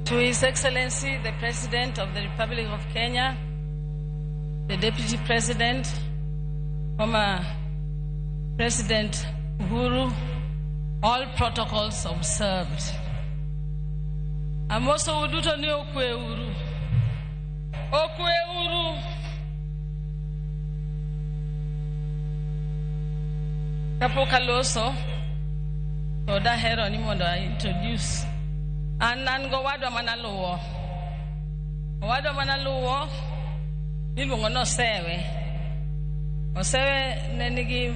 To His Excellency, the President of the Republic of Kenya, the Deputy President, former President Uhuru, all protocols observed. I'm also uduto ni okwe uru. Okwe uru. Kapoka loso. Oda hero ni mondo I introduce. Anango wadwa manaluwo. Wadwa manaluwo. Nilungo no sewe. Osewe nenigi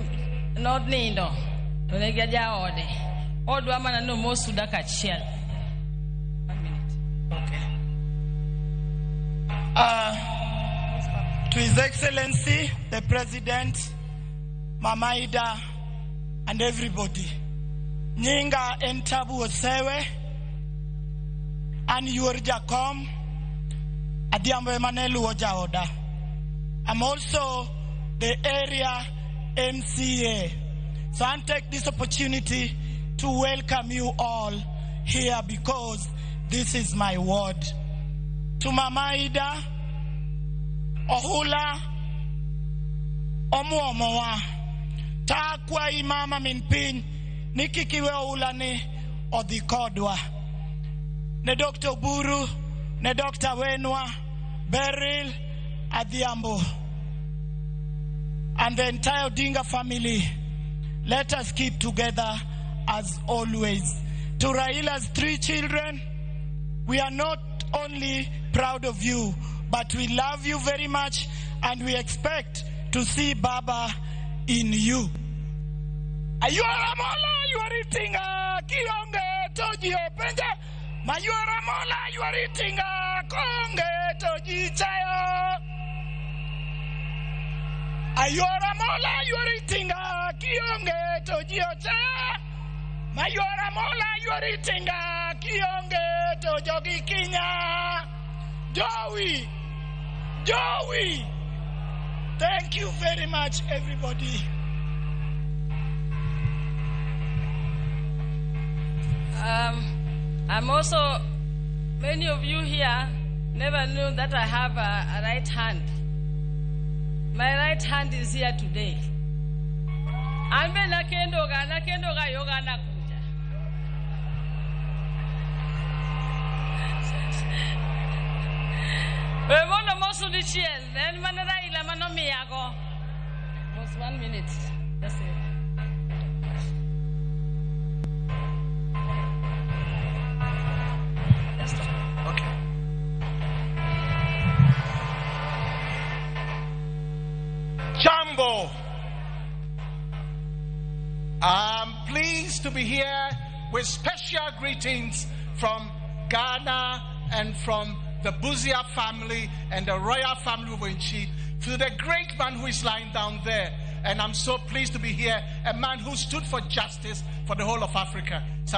not nindo. Onegi jaode. Odwa manano mosu daka chiel. 1 minute. Okay. To His Excellency, the President, Mama Ida, and everybody. Nyinga entabu osewe. And Jacom, Adiambo Emanelu Jaoda. I'm also the area MCA. So I'll take this opportunity to welcome you all here because this is my ward. To Mama Ida, Ohula, Omuomoa, Takwa Imama Minpin, Nikikiwe Ulane, Odikodwa. Ne Dr. Buru, ne Dr. Wenwa, Beryl, Adhiambo, and the entire Odinga family. Let us keep together as always. To Raila's 3 children, we are not only proud of you, but we love you very much and we expect to see Baba in you. Ayuara mola, you are eating a kionge toji openja. Mayuara mola, you are eating a konge toji chayo. Ayuara mola, you are eating a kionge toji ocha. Mayuara mola, you are eating a kionge tojogi kinya. Joey. Thank you very much, everybody. I'm also, many of you here never knew that I have a right hand. My right hand is here today. Ambe nakendoga yoga nakuja. Wemono mosu di chiel, then manera ila manomiago. Just 1 minute. That's it. Okay. Jambo. I'm pleased to be here with special greetings from Ghana and from the Buzia family and the royal family of Winchi to the great man who is lying down there. And I'm so pleased to be here, a man who stood for justice for the whole of Africa. So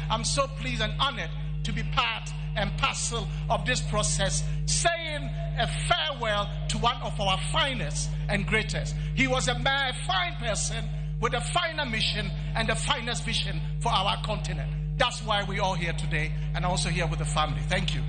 I'm so pleased and honored to be part and parcel of this process, saying a farewell to one of our finest and greatest. He was a fine person with a finer mission and the finest vision for our continent. That's why we're all here today and also here with the family. Thank you.